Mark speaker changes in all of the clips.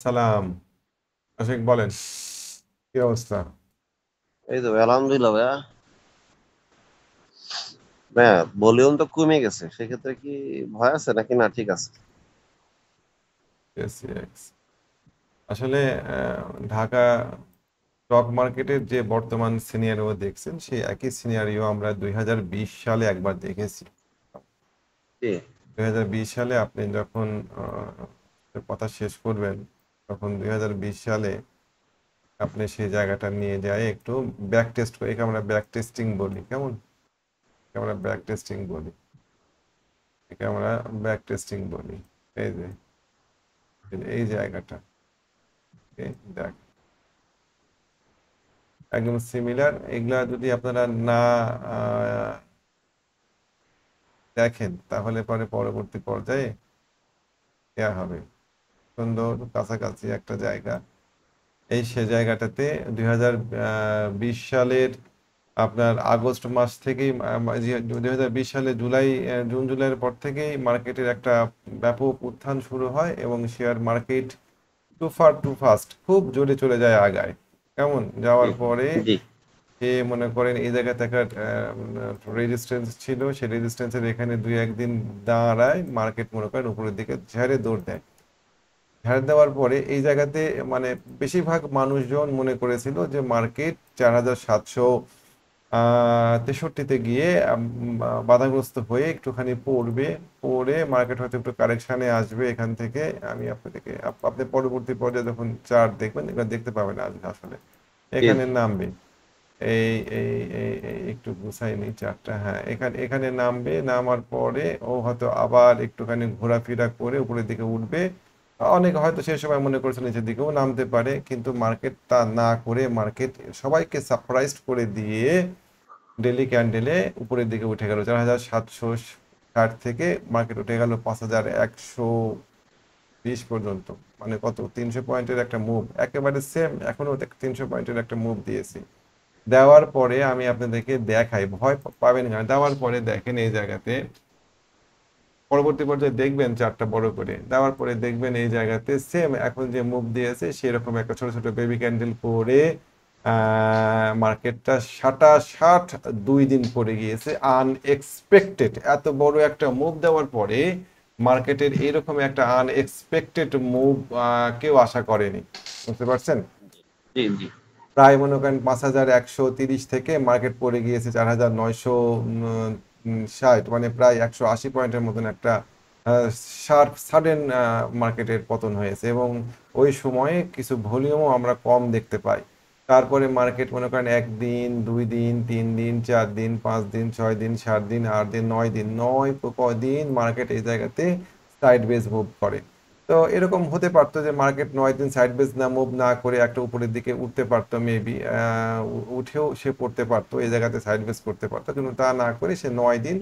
Speaker 1: সালাম। আশিক বলেন, কি অবস্থা?
Speaker 2: এই তো ভাই, আলহামদুলিল্লাহ ভাইয়া। ভাইয়া ভলিউম তো কমে গেছে, সেক্ষেত্রে কি ভয় আছে নাকি না ঠিক আছে?
Speaker 1: Yes, yes. আসলে ঢাকা স্টক মার্কেটের যে বর্তমান সিনারিও দেখছেন সেই একই সিনারিও আমরা 2020 সালে একবার দেখেছি।
Speaker 2: জি।
Speaker 1: 2020 সালে আপনি যখন কথা শেষ করবেন তখন 2020 সালে আপনি সেই জায়গাটা নিয়ে যায় একটু ব্যাক টেস্ট করে, একে আমরা ব্যাক টেস্টিং বলি। কেমন? একে আমরা ব্যাক টেস্টিং বলি। একে আমরা ব্যাক টেস্টিং বলি। এই যে এই জায়গাটা, দেখ, একদম সিমিলার। এগুলা যদি আপনারা না আহ, দেখেন তাহলে পরে পরবর্তী পর্যায়ে দেয়া হবে। সুন্দর কাছাকাছি একটা জায়গা, এই সে জায়গাটাতে 2020 সালের আপনার আগস্ট মাস থেকেই 2020 সালে জুলাই, জুন জুলাইয়ের পর থেকেই মার্কেটের একটা ব্যাপক উত্থান শুরু হয় এবং share market too far too fast খুব জোরে চলে যায় আগায়। কেমন
Speaker 2: জি।
Speaker 1: যাওয়ার পরে
Speaker 2: জি।
Speaker 1: সে মনে করেন এই জায়গাতে একটা রেজিস্ট্যান্স ছিল, সেই রেজিস্ট্যান্সের এখানে দুই একদিন দাঁড়ায়, মার্কেট মনে করেন উপরের দিকে ঝেড়ে দৌড় দেয়। ঝাড় দেওয়ার পরে এই জায়গাতে মানে বেশিরভাগ মানুষজন মনে করেছিল যে মার্কেট 4763-তে গিয়ে বাধাগ্রস্ত হয়ে একটুখানি পড়বে, পড়ে মার্কেট হয়তো একটু কারেকশানে আসবে এখান থেকে। আমি আপনাদেরকে আপনি পরবর্তী পর্যায়ে যখন চার্ট দেখবেন এগুলো দেখতে পাবেন আজ আসলে
Speaker 2: জি।
Speaker 1: এখানে নামবে। এই এই এই একটু গুছাই নিই চারটা। হ্যাঁ, এখানে এখানে নামবে, নামার পরে ও হয়তো আবার একটুখানি ঘোরাফেরা করে উপরের দিকে উঠবে। অনেকে হয়তো সেই সময় মনে করছে নিচের দিকেও নামতে পারে, কিন্তু মার্কেট তা না করে মার্কেট সবাইকে সারপ্রাইজ করে দিয়ে ডেলি ক্যান্ডেলে উপরের দিকে উঠে গেল 4760 থেকে মার্কেট উঠে গেল 5120 পর্যন্ত। মানে কত, 300 পয়েন্টের একটা মুভ, একেবারে সেম এখনো 300 পয়েন্টের একটা মুভ দিয়েছি। দেওয়ার পরে আমি আপনাদেরকে দেখাই, ভয় পাবেন না। দেওয়ার পরে দেখেন এই জায়গাতে পরবর্তী পর্যায়ে দেখবেন চারটা বড় করে দেওয়ার পরে দেখবেন এই জায়গাতে সেম এখন যে মুভ দিয়েছে সেরকম একটা ছোট ছোট বেবি ক্যান্ডেল করে মার্কেটটা 62 দিন পরে গিয়েছে আনএক্সপেক্টেড। এত বড় একটা মুভ দেওয়ার পরে মার্কেটের এরকম একটা আনএক্সপেক্টেড মুভ কেউ আশা করেনি। বুঝতে পারছেন?
Speaker 2: জি। জি।
Speaker 1: প্রায় মনে করেন 5130 থেকে মার্কেট পড়ে গিয়েছে 4960, মানে প্রায় 180 পয়েন্টের মতন একটা শার্প সাডেন মার্কেটের পতন হয়েছে এবং ওই সময়ে কিছু ভলিউমও আমরা কম দেখতে পাই। তারপরে মার্কেট মনে করেন একদিন, 2 দিন, 3 দিন, 4 দিন, 5 দিন, 6 দিন, 7 দিন, 8 দিন, 9 দিন, দিন মার্কেট এই জায়গাতে সাইড বেজ মুভ করে। তো এরকম হতে পারতো যে মার্কেট 9 দিন সাইড বেজ না মুভ না করে একটা উপরের দিকে উঠতে পারতো, মেবি উঠেও সে পড়তে পারতো, এই জায়গাতে সাইড বেজ করতে পারতো, কিন্তু তা না করে সে 9 দিন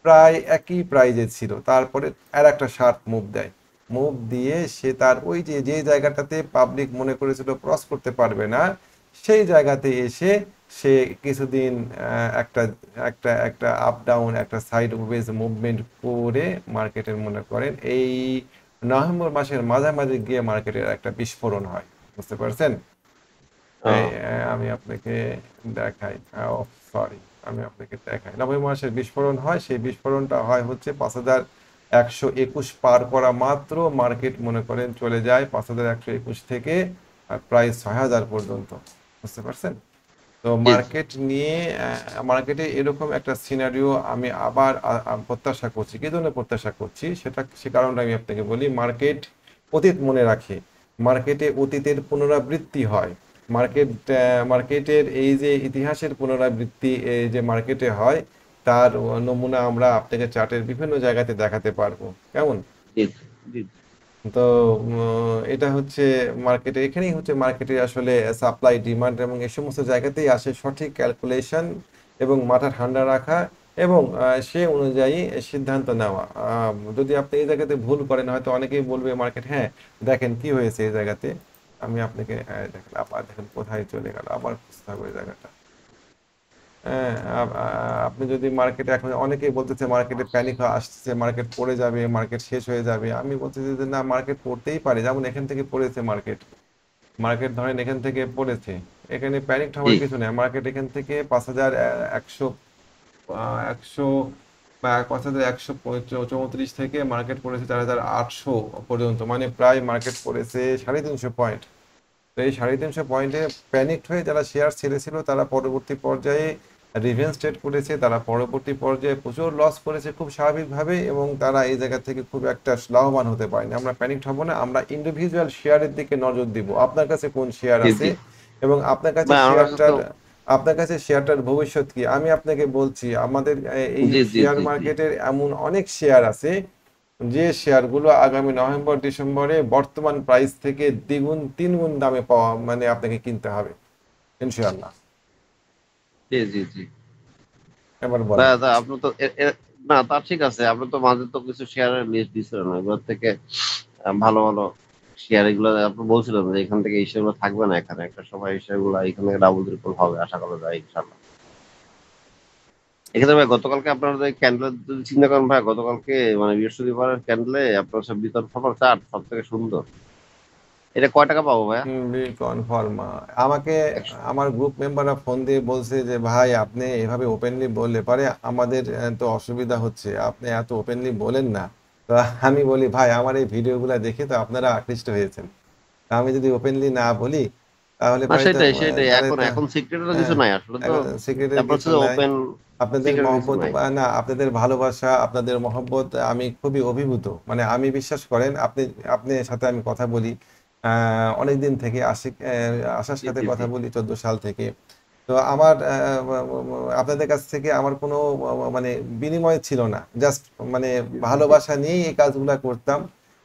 Speaker 1: প্রায় একই প্রাইজে ছিল। তারপরে আর একটা শার্প মুভ দেয়। মুভ দিয়ে সে তার ওই যে যে জায়গাটাতে পাবলিক মনে করেছিল ক্রস করতে পারবে না, সেই জায়গাতে এসে সে কিছুদিন একটা একটা একটা আপ ডাউন একটা সাইড ওয়েজ মুভমেন্ট করে মার্কেটের মনে করেন এই নভেম্বর মাসের মাঝামাঝি গিয়ে মার্কেটের একটা বিস্ফোরণ হয়। বুঝতে পারছেন? এই
Speaker 2: ও,
Speaker 1: আমি আপনাকে দেখাই। সরি, আমি আপনাকে দেখাই, নভেম্বর মাসের বিস্ফোরণ হয়। সেই বিস্ফোরণটা হয় হচ্ছে 5121 পার করা মাত্র মার্কেট মনে করেন চলে যায় 5121 থেকে প্রায় 6000 পর্যন্ত। বুঝতে পারছেন? তো
Speaker 2: জি। জি।
Speaker 1: মার্কেট নিয়ে মার্কেটে এরকম একটা সিনারিও আমি আবার প্রত্যাশা করছি। কি জন্য প্রত্যাশা করছি সেটা, সে কারণটা আমি আপনাকে বলি। মার্কেট অতীত মনে রাখে, মার্কেটে অতীতের পুনরাবৃত্তি হয়। মার্কেট মার্কেটের এই যে ইতিহাসের পুনরাবৃত্তি এই যে মার্কেটে হয়, তার নমুনা আমরা আপনাকে চার্টের বিভিন্ন জায়গাতে দেখাতে পারবো। কেমন?
Speaker 2: জি। জি।
Speaker 1: তো এটা হচ্ছে মার্কেটে, এখানেই হচ্ছে মার্কেটে আসলে সাপ্লাই ডিমান্ড এবং এই সমস্ত জায়গাতেই আসে সঠিক ক্যালকুলেশন এবং মাথা ঠান্ডা রাখা এবং সে অনুযায়ী সিদ্ধান্ত নেওয়া। যদি আপনি এই জায়গাতে ভুল করেন হয়তো অনেকেই বলবে মার্কেট, হ্যাঁ দেখেন কি হয়েছে এই জায়গাতে। আমি আপনাকে দেখেন, আবার দেখেন কোথায় চলে গেল, আবার খুঁজতে হবে ওই জায়গাটা। হ্যাঁ, আপনি যদি মার্কেটে, এখন অনেকেই বলতেছে মার্কেটে প্যানিক আসছে, মার্কেট পড়ে যাবে, মার্কেট শেষ হয়ে যাবে। আমি বলতেছি যে না, মার্কেট পড়তেই পারে। যেমন এখান থেকে পড়েছে মার্কেট, মার্কেট ধরেন এখান থেকে পড়েছে, এখানে প্যানিক
Speaker 2: জি
Speaker 1: হওয়ার কিছু নেই। মার্কেট এখান থেকে 5,100, 100 বা 5,134 থেকে মার্কেট পড়েছে 4,800 পর্যন্ত, মানে প্রায় মার্কেট পড়েছে 350 পয়েন্ট। তো এই 350 পয়েন্টে প্যানিকড হয়ে যারা শেয়ার ছেড়েছিল তারা পরবর্তী পর্যায়ে রিভেন্স ট্রেড করেছে, তারা পরবর্তী পর্যায়ে প্রচুর লস করেছে খুব স্বাভাবিকভাবে, এবং তারা এই জায়গা থেকে খুব একটা লাভবান হতে পারেনি। আমরা প্যানিকড হব না, আমরা ইন্ডিভিজুয়াল শেয়ারের দিকে নজর দিব। আপনার কাছে কোন শেয়ার
Speaker 2: জি
Speaker 1: আছে
Speaker 2: জি
Speaker 1: এবং আপনার কাছে
Speaker 2: ভাই, আমার কাছে তো
Speaker 1: শেয়ারটার, আপনার কাছে শেয়ারটার ভবিষ্যৎ কি? আমি আপনাকে বলছি, আমাদের এই
Speaker 2: জি জি
Speaker 1: শেয়ার
Speaker 2: জি জি
Speaker 1: মার্কেটের এমন অনেক শেয়ার আছে যে শেয়ারগুলো আগামী নভেম্বর ডিসেম্বরে বর্তমান প্রাইস থেকে দ্বিগুণ তিনগুণ দামে পাওয়া, মানে আপনাকে কিনতে হবে ইনশাআল্লাহ।
Speaker 2: জি জি জি
Speaker 1: এবার
Speaker 2: ভাই,
Speaker 1: বলেন।
Speaker 2: আপনি তো না, তা ঠিক আছে, আপনি তো মাঝে তো কিছু শেয়ারের লিস্ট দিছিলেন, এগুলোর থেকে ভালো ভালো শেয়ার এগুলো আপনি বলছিলেন যে এখান থেকে এই শেয়ারগুলো থাকবে না, এখানে একটা সময় এই শেয়ারগুলো এখান থেকে ডাবল ট্রিপল হবে, আশা করা যায় ইনশাল্লাহ। এক্ষেত্রে ভাই, গতকালকে আপনার যে ক্যান্ডেল যদি চিন্তা করেন ভাই, গতকালকে মানে বৃহস্পতিবারের ক্যান্ডেলে আপনার সব বিতরণ সফল চার্ট সব থেকে সুন্দর। এটা কয় টাকা পাবো ভাইয়া?
Speaker 1: B confirm. আমাকে
Speaker 2: একশো।
Speaker 1: আমার গ্রুপ মেম্বাররা ফোন দিয়ে বলছে যে ভাই, আপনি এভাবে ওপেনলি বললে পারে আমাদের তো অসুবিধা হচ্ছে, আপনি এত ওপেনলি বলেন না। তো আমি বলি ভাই, আমার এই ভিডিওগুলো দেখে তো আপনারা আকৃষ্ট হয়েছেন, তা আমি যদি ওপেনলি না বলি তাহলে
Speaker 2: না,
Speaker 1: পরে তো,
Speaker 2: সেটাই সেটাই,
Speaker 1: তাহলে
Speaker 2: এখন
Speaker 1: তো,
Speaker 2: এখন সিক্রেটের কিছু
Speaker 1: হ্যাঁ,
Speaker 2: নাই আসলে তো।
Speaker 1: এখন সিক্রেটের
Speaker 2: তারপর
Speaker 1: কিছু
Speaker 2: হচ্ছে যে
Speaker 1: নাই।
Speaker 2: ওপেন,
Speaker 1: আপনাদের
Speaker 2: সিক্রেট কিছু
Speaker 1: মহব্বত
Speaker 2: নাই।
Speaker 1: বা না, আপনাদের ভালোবাসা, আপনাদের মহব্বত আমি খুবই অভিভূত। মানে আমি বিশ্বাস করেন, আপনি, আপনার সাথে আমি কথা বলি অনেক দিন থেকে, আশার
Speaker 2: জি
Speaker 1: সাথে
Speaker 2: জি জি
Speaker 1: কথা বলি 14 সাল থেকে। তো আমার আপনাদের কাছ থেকে আমার কোনো মানে বিনিময় ছিল না, জাস্ট মানে
Speaker 2: জি জি জি
Speaker 1: ভালোবাসা নিয়েই এই কাজগুলা করতাম।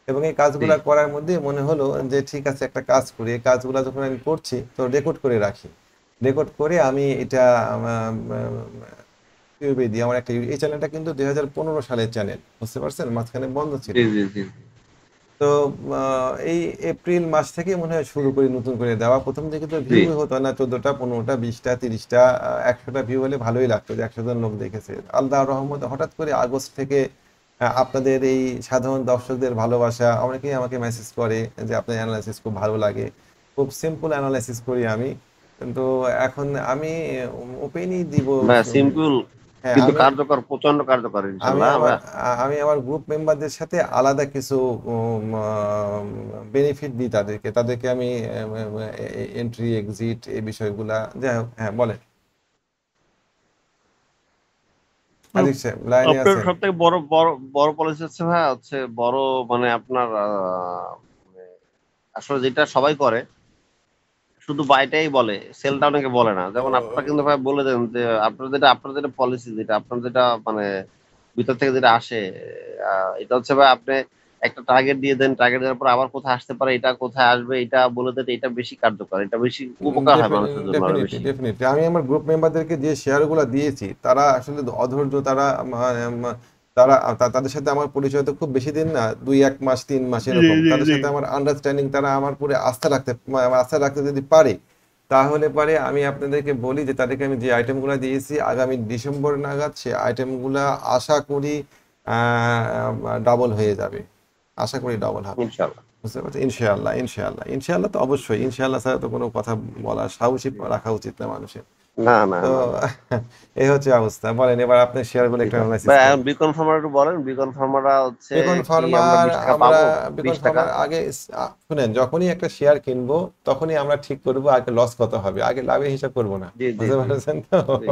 Speaker 1: এবং এই
Speaker 2: জি
Speaker 1: কাজগুলা করার মধ্যে মনে হলো যে ঠিক আছে, একটা কাজ করি। এই কাজগুলা যখন আমি করছি তো রেকর্ড করে রাখি। রেকর্ড করে আমি এটা ইউটিউবে দিই। আমার একটা এই চ্যানেলটা কিন্তু 2015 সালের চ্যানেল, বুঝতে পারছেন, মাঝখানে বন্ধ ছিল।
Speaker 2: জি জি জি
Speaker 1: তো এই এপ্রিল মাস থেকে মনে হয় শুরু করি নতুন করে দেওয়া। প্রথম দিকে তো
Speaker 2: জি
Speaker 1: ভিউ হতো না, 14টা 15টা 20টা 30টা 100টা ভিউ হলে ভালোই লাগতো যে 100 জন লোক দেখেছে। আল্লাহর রহমতে হঠাৎ করে আগস্ট থেকে আপনাদের এই সাধারণ দর্শকদের ভালোবাসা, অনেকেই আমাকে মেসেজ করে যে আপনার অ্যানালাইসিস খুব ভালো লাগে। খুব সিম্পল অ্যানালাইসিস করি আমি, কিন্তু এখন আমি ওপেনই দিব।
Speaker 2: ভাই, সিম্পল
Speaker 1: হ্যাঁ,
Speaker 2: কিন্তু কার্যকর, প্রচন্ড কার্যকর
Speaker 1: আমি
Speaker 2: ইনশাল্লাহ
Speaker 1: আমার
Speaker 2: ভাই।
Speaker 1: আমি আমার গ্রুপ মেম্বারদের সাথে আলাদা কিছু বেনিফিট দিই তাদেরকে, তাদেরকে আমি এন্ট্রি এক্সিট এই বিষয়গুলা, যাই হোক, হ্যাঁ বলেন।
Speaker 2: আপ-
Speaker 1: আজিজ সাহেব লাইনে
Speaker 2: আপনার
Speaker 1: আছেন?
Speaker 2: সব থেকে বড় বড় বড় পলিসি হচ্ছে ভাই, হচ্ছে বড় মানে আপনার মানে আসলে যেটা সবাই করে, শুধু বাইটাই বলে, সেলটা অনেকে বলে না। যেমন আপনারা কিন্তু ভাই বলে দেন যে আপনার যেটা পলিসি, যেটা আপনার যেটা মানে ভিতর থেকে যেটা আসে, এটা হচ্ছে ভাই, আপনি একটা টার্গেট দিয়ে দেন, টার্গেট দেওয়ার পর আবার কোথায় আসতে পারে, এটা কোথায় আসবে, এটা বলে দেন। এটা বেশি কার্যকর, এটা বেশি উপকার হয় মানুষের জন্য আরো
Speaker 1: ডেফিনেটলি
Speaker 2: বেশি।
Speaker 1: ডেফিনেটলি আমি আমার গ্রুপ মেম্বারদেরকে যে শেয়ারগুলো দিয়েছি তারা আসলে অধৈর্য। তারা তাদের সাথে আমার পরিচয় তো খুব বেশি দিন না, 2-1 মাস 3 মাস
Speaker 2: জি
Speaker 1: এরকম।
Speaker 2: জি
Speaker 1: তাদের
Speaker 2: জি
Speaker 1: সাথে আমার আন্ডারস্ট্যান্ডিং, তারা আমার পুরো আস্থা রাখতে যদি পারে, তাহলে পারে আমি আপনাদেরকে বলি যে তাদেরকে আমি যে আইটেমগুলো দিয়েছি আগামী ডিসেম্বর নাগাদ সে আইটেমগুলো আশা করি ডাবল হয়ে যাবে। আশা করি ডাবল হবে।
Speaker 2: ইনশাল্লাহ।
Speaker 1: বুঝতে পারছি, ইনশাআল্লাহ ইনশাআল্লাহ ইনশাআল্লাহ, তো অবশ্যই ইনশাআল্লাহ ছাড়া তো কোনো কথা বলা, সাহসী রাখা উচিত না মানুষের।
Speaker 2: না না
Speaker 1: তো
Speaker 2: না না।
Speaker 1: এই হচ্ছে অবস্থা। বলেন এবার আপনার শেয়ারগুলো একটু
Speaker 2: ঠিক আছে
Speaker 1: অ্যানালাইসিস
Speaker 2: ভাই,
Speaker 1: করেন।
Speaker 2: এখন বিকন ফার্মার একটু বলেন, বিকন ফার্মাররা হচ্ছে
Speaker 1: বিকন
Speaker 2: কি আমরা
Speaker 1: ফার্মার,
Speaker 2: 20 টাকা
Speaker 1: আমরা
Speaker 2: পাবো?
Speaker 1: বিকন
Speaker 2: 20 টাকা।
Speaker 1: ফার্মার আগে শুনেন, যখনই একটা শেয়ার কিনবো তখনই আমরা ঠিক করবো আগে লস কত হবে, আগে লাভের হিসাব করবো না।
Speaker 2: জি জি
Speaker 1: বুঝতে
Speaker 2: জি
Speaker 1: পারছেন তো?
Speaker 2: জি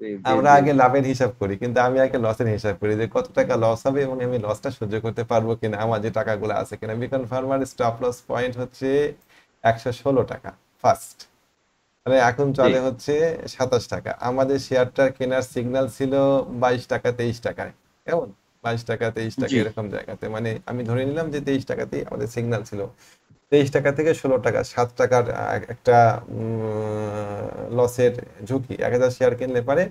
Speaker 2: জি জি
Speaker 1: আমরা
Speaker 2: জি
Speaker 1: আগে
Speaker 2: জি
Speaker 1: লাভের হিসাব করি, কিন্তু আমি আগে লসের হিসাব করি যে কত টাকা লস হবে এবং আমি লসটা সহ্য করতে পারবো কিনা, আমার যে টাকাগুলো আছে কিনা। বিকন ফার্মার স্টপ লস পয়েন্ট হচ্ছে 116 টাকা ফার্স্ট, মানে এখন
Speaker 2: জি
Speaker 1: চলে হচ্ছে 27 টাকা। আমাদের শেয়ারটা কেনার সিগন্যাল ছিল 22 টাকা 23 টাকায়, কেমন, 22 টাকা 23 টাকা
Speaker 2: জি
Speaker 1: এরকম জায়গাতে, মানে আমি ধরে নিলাম যে 23 টাকাতেই আমাদের সিগন্যাল ছিল। 23 টাকা থেকে 16 টাকা, 7 টাকার একটা লসের ঝুঁকি। 1,000 শেয়ার কিনলে পারে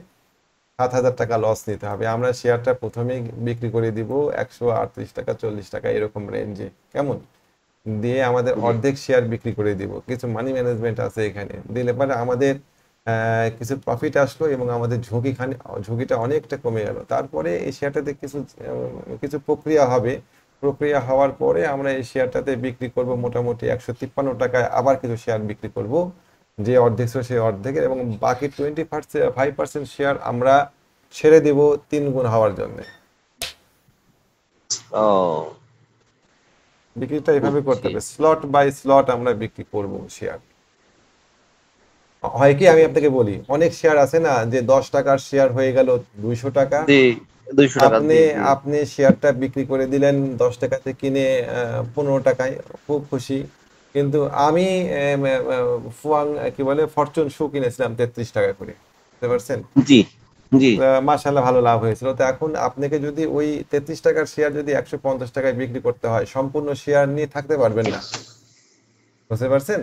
Speaker 1: 7,000 টাকা লস নিতে হবে। আমরা শেয়ারটা প্রথমেই বিক্রি করে দিব 138 টাকা 40 টাকা এরকম রেঞ্জে, কেমন, দিয়ে আমাদের
Speaker 2: জি
Speaker 1: অর্ধেক শেয়ার বিক্রি করে দিব। কিছু মানি ম্যানেজমেন্ট আছে এখানে, দিলে পরে আমাদের কিছু প্রফিট আসলো এবং আমাদের ঝুঁকিটা অনেকটা কমে গেল। তারপরে এই শেয়ারটাতে কিছু প্রক্রিয়া হবে। প্রক্রিয়া হওয়ার পরে আমরা এই শেয়ারটাতে বিক্রি করব মোটামুটি 153 টাকায়, আবার কিছু শেয়ার বিক্রি করব, যে অর্ধেক ছিল সেই অর্ধেকের, এবং বাকি 25% শেয়ার আমরা ছেড়ে দেব 3 গুণ হওয়ার জন্য।
Speaker 2: ও,
Speaker 1: বিক্রিটা এভাবে করতে
Speaker 2: বুঝছি।
Speaker 1: হবে, স্লট বাই স্লট আমরা বিক্রি করব শেয়ার। হয় কি, আমি আপনাকে বলি, অনেক শেয়ার আছে না যে 10 টাকার শেয়ার হয়ে গেল 200 টাকা।
Speaker 2: জি, 200 টাকা,
Speaker 1: আপনি
Speaker 2: জি জি।
Speaker 1: আপনি শেয়ারটা বিক্রি করে দিলেন 10 টাকাতে কিনে 15 টাকায়, খুব খুশি। কিন্তু আমি ফুয়াং কি বলে ফরচুন শু কিনেছিলাম 33 টাকা করে, বুঝতে পারছেন?
Speaker 2: জি জি।
Speaker 1: মাশাল্লাহ ভালো লাভ হয়েছিল। তো এখন আপনাকে যদি ওই 33 টাকার শেয়ার যদি 150 টাকায় বিক্রি করতে হয়, সম্পূর্ণ শেয়ার নিয়ে থাকতে পারবেন না, বুঝতে পারছেন?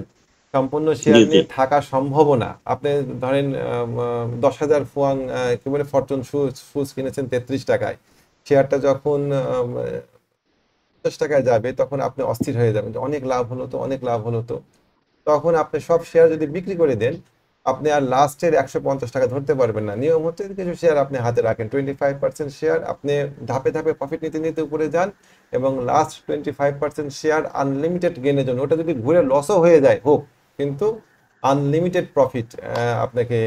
Speaker 1: সম্পূর্ণ
Speaker 2: জি
Speaker 1: শেয়ার
Speaker 2: জি।
Speaker 1: নিয়ে থাকা সম্ভব না। আপনি ধরেন 10,000 ফুয়াং কি বলে ফরচুন শুজ কিনেছেন 33 টাকায়, শেয়ারটা যখন 50 টাকায় যাবে তখন আপনি অস্থির হয়ে যাবেন যে অনেক লাভ হলো তো, অনেক লাভ হলো তো। তখন আপনি সব শেয়ার যদি বিক্রি করে দেন, আপনি আর লাস্টের 150 টাকা ধরতে পারবেন না। নিয়ম হচ্ছে কিছু শেয়ার আপনি হাতে রাখেন, 25% শেয়ার আপনি ধাপে ধাপে প্রফিট নিতে নিতে উপরে যান, এবং লাস্ট 25% শেয়ার আনলিমিটেড গেনের জন্য, ওটা যদি ঘুরে লসও হয়ে যায় হোক, কিন্তু আনলিমিটেড প্রফিট আপনাকে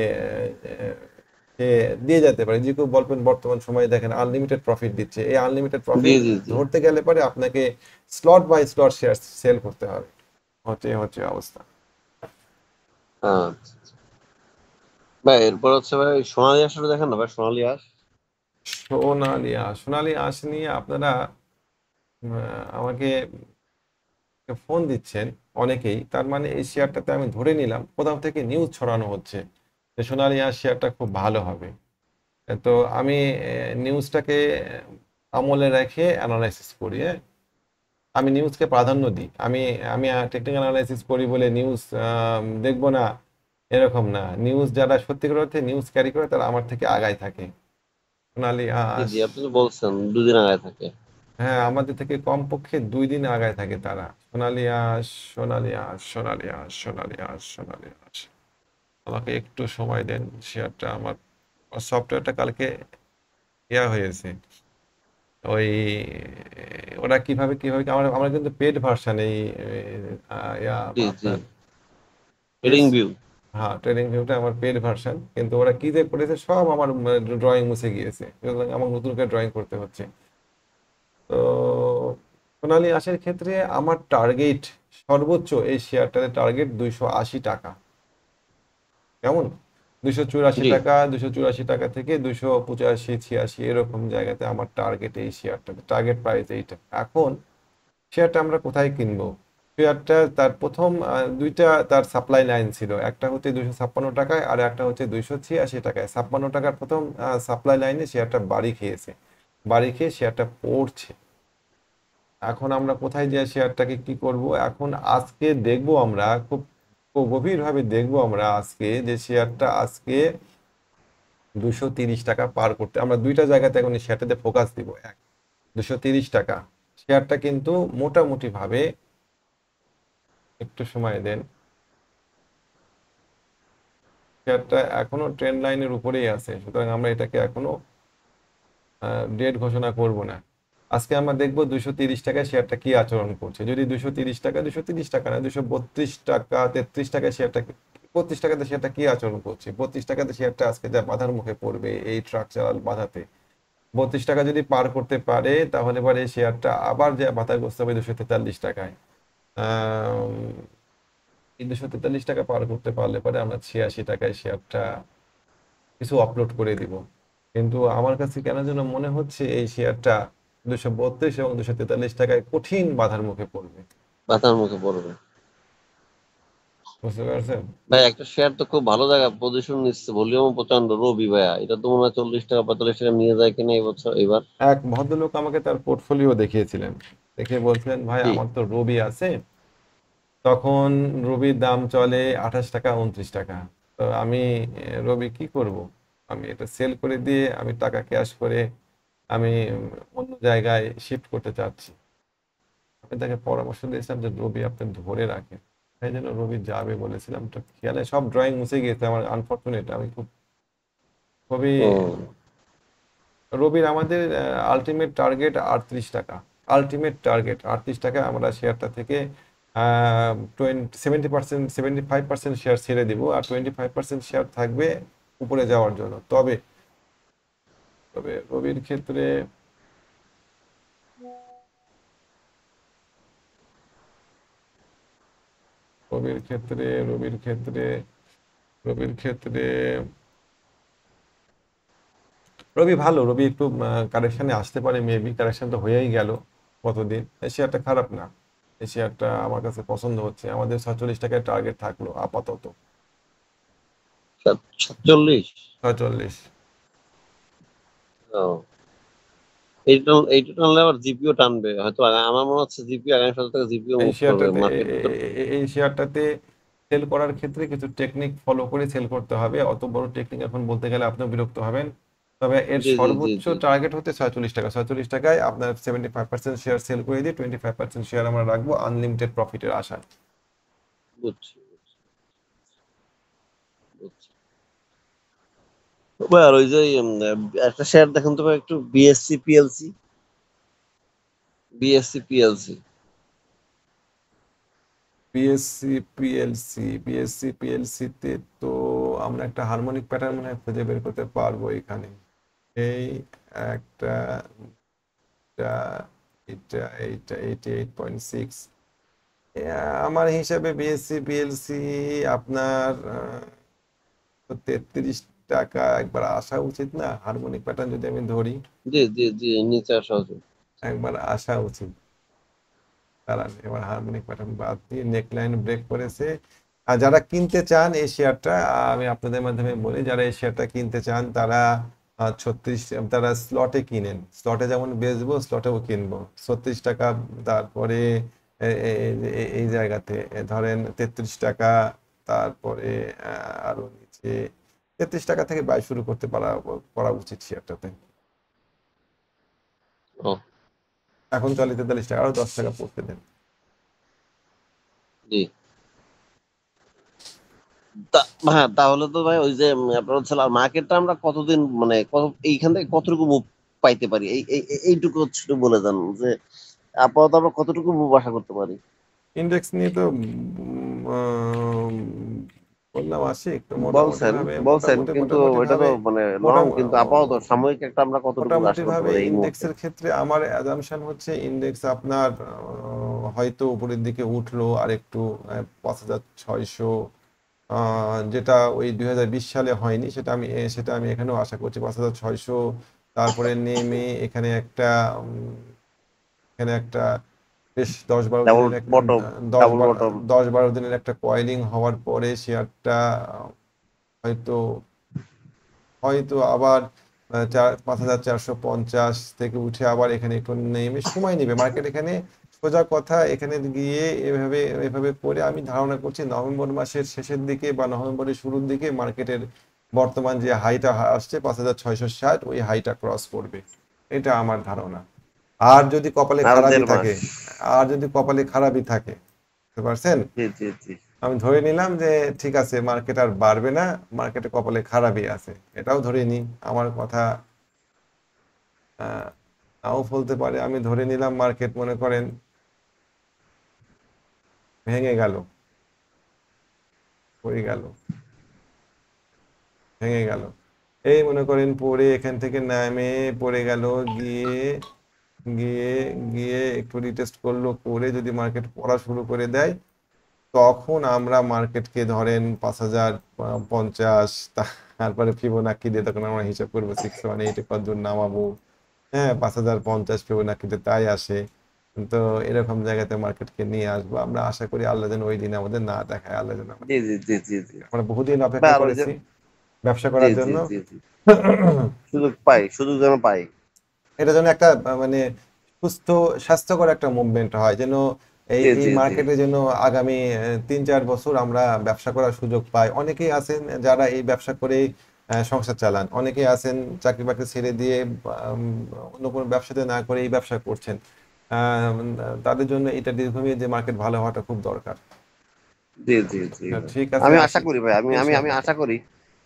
Speaker 1: সে দিয়ে যেতে পারে। যে কেউ বলবেন বর্তমান সময়ে দেখেন আনলিমিটেড প্রফিট দিচ্ছে, এই আনলিমিটেড
Speaker 2: জি
Speaker 1: প্রফিট
Speaker 2: জি জি।
Speaker 1: ধরতে গেলে পরে আপনাকে slot by slot share sell করতে হবে। হচ্ছে অবস্থা।
Speaker 2: আচ্ছা। ভাই এরপর হচ্ছে ভাই সোনালী আঁশটা দেখেন না ভাই, সোনালী আঁশ।
Speaker 1: সোনালী আঁশ নিয়ে আপনারা আমাকে ফোন দিচ্ছেন অনেকেই, তার মানে এই শেয়ারটাতে আমি ধরে নিলাম কোথাও থেকে নিউজ ছড়ানো হচ্ছে যে সোনালী আঁশ শেয়ারটা খুব ভালো হবে। তো আমি নিউজটাকে আমলে রেখে অ্যানালাইসিস করি, হ্যাঁ। আমি নিউজকে প্রাধান্য দিই। আমি আমি টেকনিক্যাল অ্যানালাইসিস করি বলে নিউজ দেখবো না, এরকম না। নিউজ যারা সত্যিকার অর্থে নিউজ ক্যারি করে তারা আমার থেকে আগায় থাকে। সোনালী
Speaker 2: জি
Speaker 1: আঁশ,
Speaker 2: জি, আপনি তো বলছেন 2 দিন আগে থাকে।
Speaker 1: হ্যাঁ, আমাদের থেকে কমপক্ষে 2 দিন আগায় থাকে তারা। সোনালী আঁশ, সোনালী আঁশ। আমাকে একটু সময় দেন, শেয়ারটা আমার সফটওয়্যারটা কালকে ইয়া হয়েছে। ওই ওরা কিভাবে কিভাবে আমরা আমরা কিন্তু পেড ভার্সন এই
Speaker 2: জি জি।
Speaker 1: আপনার
Speaker 2: ট্রেডিং ভিউ।
Speaker 1: হ্যাঁ, ট্রেনিং ভিউটা আমার পেড ভার্সন, কিন্তু ওরা কি যে করেছে সব আমার ড্রয়িং মুছে গিয়েছে, সুতরাং আমার নতুন করে ড্রয়িং করতে হচ্ছে। তো সোনালী আঁশের ক্ষেত্রে আমার টার্গেট সর্বোচ্চ, এই শেয়ারটাতে টার্গেট 280 টাকা। কেমন? 284
Speaker 2: জি
Speaker 1: টাকা, 284 টাকা থেকে 285 86 এরকম জায়গাতে আমার টার্গেট এই শেয়ারটাতে, টার্গেট প্রাইস এইটা। এখন শেয়ারটা আমরা কোথায় কিনবো? শেয়ারটা তার প্রথম দুইটা তার সাপ্লাই লাইন ছিল, একটা হচ্ছে 256 টাকায় আর একটা হচ্ছে 286 টাকায়। 56 টাকার প্রথম সাপ্লাই লাইনে শেয়ারটা বাড়ি খেয়েছে, বাড়ি খেয়ে শেয়ারটা পড়ছে। এখন আমরা কোথায় যে শেয়ারটাকে কি করব? এখন আজকে দেখবো আমরা, খুব খুব গভীরভাবে দেখবো আমরা আজকে যে শেয়ারটা আজকে 230 টাকা পার করতে, আমরা দুইটা জায়গাতে এখন এই শেয়ারটাতে ফোকাস দিব। 230 টাকা শেয়ারটা কিন্তু মোটামুটি ভাবে, একটু সময় দেন, শেয়ারটা এখনো ট্রেন্ড লাইনের উপরেই আছে, সুতরাং আমরা এটাকে এখনো ডেট ঘোষণা করব না। আজকে আমরা দেখবো 230 টাকায় শেয়ারটা কি আচরণ করছে। যদি 230 টাকা, 230 টাকা না, 232 টাকা, 33 টাকায় শেয়ারটা, 32 টাকাতে শেয়ারটা কি আচরণ করছে, 32 টাকাতে শেয়ারটা আজকে যা বাধার মুখে পড়বে এই স্ট্রাকচারাল বাধাতে, 32 টাকা যদি পার করতে পারে তাহলে পরে এই শেয়ারটা আবার যে বাধাগ্রস্ত হবে 243 টাকায়। এই 243 টাকা পার করতে পারলে পরে আমরা 86 টাকায় শেয়ারটা কিছু আপলোড করে দিব। কিন্তু আমার কাছে কেন যেন মনে হচ্ছে এই শেয়ারটা 232 এবং 243 টাকায় কঠিন বাধার মুখে পড়বে,
Speaker 2: পাতার মুখে পড়বে।
Speaker 1: বুঝতে পারছেন?
Speaker 2: ভাই একটা শেয়ার তো খুব ভালো জায়গা পজিশন নিচ্ছে, ভলিউম প্রচন্ড, রবি ভাইয়া, এটা তো মনে হয় 40 টাকা 45 টাকা নিয়ে যায় কিনা এই বছর এবার।
Speaker 1: এক ভদ্রলোক আমাকে তার পোর্টফোলিও দেখিয়েছিলেন, দেখে বলছিলেন ভাই
Speaker 2: জি।
Speaker 1: আমার তো রবি আছে, তখন রবির দাম চলে 28 টাকা 29 টাকা। তো আমি রবি কি করব? আমি এটা সেল করে দিয়ে আমি টাকা ক্যাশ করে আমি অন্য জায়গায় শিফট করতে চাচ্ছি। আমি তাকে পরামর্শ দিয়েছিলাম যে রবি আপনি ধরে রাখেন, এই জন্য রবি যাবে বলেছিলাম, তো খেয়ালে সব ড্রয়িং মুছে গিয়েছে আমার, আনফরচুনেট। আমি খুবই
Speaker 2: হুম।
Speaker 1: রবির আমাদের আলটিমেট টার্গেট 38 টাকা। আলটিমেট টার্গেট 38 টাকা। আমরা শেয়ারটা থেকে 70%, 75% শেয়ার ছেড়ে দিব, আর 25% শেয়ার থাকবে উপরে যাওয়ার জন্য। তবে তবে রবির ক্ষেত্রে, রবির ক্ষেত্রে রবির ক্ষেত্রে রবির ক্ষেত্রে রবি ভালো। রবি একটু কারেকশনে আসতে পারে, মেবি কারেকশন তো হয়েই গেল কতদিন। এই শেয়ারটা খারাপ না, এই শেয়ারটা আমার কাছে পছন্দ হচ্ছে। আমাদের 47 টাকায় টার্গেট থাকলো আপাতত।
Speaker 2: 47।
Speaker 1: 46।
Speaker 2: ও, এইটা টানলে আবার জিপিও টানবে হয়তো। আমার মনে হচ্ছে জিপিও আগামী সপ্তাহ থেকে জিপিও
Speaker 1: এই
Speaker 2: মুভ করবে
Speaker 1: শেয়ারটাতে
Speaker 2: মার্কেট।
Speaker 1: এই শেয়ারটাতে সেল করার ক্ষেত্রে কিছু টেকনিক ফলো করে সেল করতে হবে। অত বড় টেকনিক এখন বলতে গেলে আপনিও বিরক্ত হবেন। তবে এর
Speaker 2: জি জি জি
Speaker 1: সর্বোচ্চ
Speaker 2: জি,
Speaker 1: টার্গেট হতে 46 টাকা। 46 টাকায় আপনার 75% শেয়ার সেল করে দিয়ে 25% শেয়ার আমরা রাখবো আনলিমিটেড প্রফিটের আশায়।
Speaker 2: বুঝছি বুঝছি বুঝছি। তবে আর ওই যে একটা শেয়ার দেখেন তো ভাই একটু, BSc PLC. BSc PLC.
Speaker 1: BSc তে তো আমরা একটা হারমোনিক প্যাটার্ন মনে হয় খুঁজে বের করতে পারবো এখানে। এই একটা, এটা, এটা 88.6। আমার হিসাবে বিএসসি আপনার 33 টাকা একবার আসা উচিত না? হারমোনিক প্যাটার্ন যদি আমি ধরি,
Speaker 2: জি জি জি, নিচে আসা উচিত।
Speaker 1: একবার আসা উচিত। দাঁড়ান, এবার হারমোনিক প্যাটার্ন বাদ দিয়ে নেকলাইন ব্রেক করেছে। আর যারা কিনতে চান এই শেয়ারটা, আমি আপনাদের মাধ্যমে বলি, যারা এই শেয়ারটা কিনতে চান তারা 36, তারা স্লটে কিনেন। স্লটে যেমন বেচবো, স্লটেও কিনবো 36 টাকা। তারপরে এই জায়গাতে ধরেন 33 টাকা। তারপরে আরো নিচে 33 টাকা থেকে বাই শুরু করতে করা উচিত শেয়ারটাতে।
Speaker 2: ও,
Speaker 1: এখন চলে 43 টাকা, আরো 10 টাকা পড়তে দেন।
Speaker 2: জি। হ্যাঁ, তাহলে তো ভাই ওই যে আপনার হচ্ছে মার্কেটটা আমরা কতদিন মানে কত, এইখান থেকে কতটুকু মুভ পাইতে পারি, এইটুকু হচ্ছে একটু বলে দেন যে আপাতত আমরা কতটুকু মুভ আশা করতে পারি।
Speaker 1: ইন্ডেক্স নিয়ে তো বললাম আসি একটু মোটামুটি
Speaker 2: বলছেন
Speaker 1: ভাবে,
Speaker 2: বলছেন কিন্তু
Speaker 1: মোটামুটি
Speaker 2: ওইটা তো
Speaker 1: ভাবে
Speaker 2: মানে লং, কিন্তু আপাতত
Speaker 1: মোটামুটি
Speaker 2: সাময়িক একটা আমরা কতটুকু
Speaker 1: মোটামুটি
Speaker 2: আশা করতে
Speaker 1: ভাবে
Speaker 2: পারি এই মুহূর্তে।
Speaker 1: ইন্ডেক্সের ক্ষেত্রে আমার অ্যাজাম্পশন হচ্ছে ইন্ডেক্স আপনার হয়তো উপরের দিকে উঠলো আর একটু 5,600, যেটা ওই 2020 সালে হয়নি, সেটা আমি এখানেও আশা করছি 5,600। তারপরে নেমে এখানে একটা বেশ দশ বারো
Speaker 2: ডাবল
Speaker 1: দিনের একটা
Speaker 2: বটম।
Speaker 1: দশ
Speaker 2: ডাবল
Speaker 1: বারো
Speaker 2: বটম।
Speaker 1: 10-12 দিনের একটা কয়েলিং হওয়ার পরে শেয়ারটা হয়তো হয়তো আবার 5,450 থেকে উঠে আবার এখানে একটু নেমে সময় নেবে মার্কেট এখানে। সোজা কথা, এখানে গিয়ে এভাবে এভাবে করে আমি ধারণা করছি নভেম্বর মাসের শেষের দিকে বা নভেম্বরের শুরুর দিকে মার্কেটের বর্তমান যে হাইটা আসছে 5,660, ওই হাইটা ক্রস করবে। এটা আমার ধারণা। আর যদি কপালে
Speaker 2: আরো
Speaker 1: খারাপই
Speaker 2: 1.5 মাস।
Speaker 1: থাকে, আর যদি কপালে খারাপই থাকে, বুঝতে পারছেন?
Speaker 2: জি জি জি।
Speaker 1: আমি ধরে নিলাম যে ঠিক আছে, মার্কেট আর বাড়বে না, মার্কেটে কপালে খারাপই আছে, এটাও ধরে নিই। আমার কথা আহ, নাও বলতে পারে। আমি ধরে নিলাম মার্কেট মনে করেন ভেঙে গেল, পড়ে গেল, ভেঙে গেল, এই মনে করেন পড়ে এখান থেকে নামে পড়ে গেল, গিয়ে গিয়ে গিয়ে একটু রিটেস্ট করলো, করে যদি মার্কেট পড়া শুরু করে দেয়, তখন আমরা মার্কেটকে ধরেন 5,050, তারপরে ফিবোনাক্কি দিয়ে তখন আমরা হিসাব করবো 618 কতদূর নামাবো। হ্যাঁ, 5,050 ফিবোনাক্কিতে তাই আসে। তো এরকম জায়গাতে মার্কেটকে নিয়ে আসবো আমরা। আশা করি আল্লাহ যেন ওই দিন আমাদের না দেখায়, আল্লাহ যেন
Speaker 2: জি জি জি জি জি।
Speaker 1: আমরা বহুদিন
Speaker 2: বা
Speaker 1: অপেক্ষা
Speaker 2: আর ওই যে,
Speaker 1: করেছি ব্যবসা
Speaker 2: জি
Speaker 1: করার
Speaker 2: জি
Speaker 1: জন্য।
Speaker 2: জি জি, সুযোগ পাই, সুযোগ যেন পাই।
Speaker 1: এটা যেন একটা মানে সুস্থ স্বাস্থ্যকর একটা মুভমেন্ট হয়, যেন এই
Speaker 2: জি
Speaker 1: এই
Speaker 2: জি জি
Speaker 1: মার্কেটে যেন আগামী 3-4 বছর আমরা ব্যবসা করার সুযোগ পাই। অনেকেই আছেন যারা এই ব্যবসা করে সংসার চালান, অনেকেই আছেন চাকরি বাকরি ছেড়ে দিয়ে অন্য কোনো ব্যবসাতে না করে এই ব্যবসা করছেন। তাদের জন্য এটা দীর্ঘমেয়াদী যে মার্কেট ভালো হওয়াটা খুব দরকার।
Speaker 2: জি জি জি
Speaker 1: তো
Speaker 2: ভাই।
Speaker 1: ঠিক আছে
Speaker 2: আমি আশা
Speaker 1: আশিক,
Speaker 2: করি ভাই, আমি
Speaker 1: ইনশাল্লাহ।
Speaker 2: আশা করি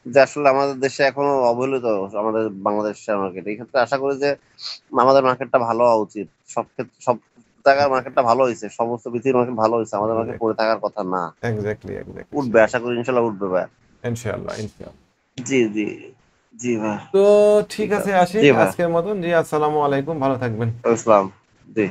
Speaker 2: যে আসলে আমাদের দেশে এখনো অবহেলিত আমাদের বাংলাদেশ শেয়ার মার্কেট। এই ক্ষেত্রে আশা করি যে আমাদের মার্কেটটা ভালো হওয়া উচিত। সব ক্ষেত্রে সব জায়গার মার্কেটটা ভালো হইছে। সমস্ত পৃথিবীর মার্কেট ভালো হইছে। আমাদের মার্কেট পড়ে থাকার কথা না।
Speaker 1: এক্স্যাক্টলি এক্স্যাক্টলি
Speaker 2: উঠবে,
Speaker 1: সেটাই।
Speaker 2: আশা করি ইনশাল্লাহ উঠবে ভাই।
Speaker 1: ইনশাল্লাহ ইনশাল্লাহ।
Speaker 2: জি, জি। জি ভাই।
Speaker 1: তো ঠিক
Speaker 2: ঠিক
Speaker 1: আছে
Speaker 2: আছে। জি
Speaker 1: আশিক,
Speaker 2: ভাই।
Speaker 1: আজকের মতন জি, আসসালামু আলাইকুম, ভালো থাকবেন।
Speaker 2: ইসলাম। জি।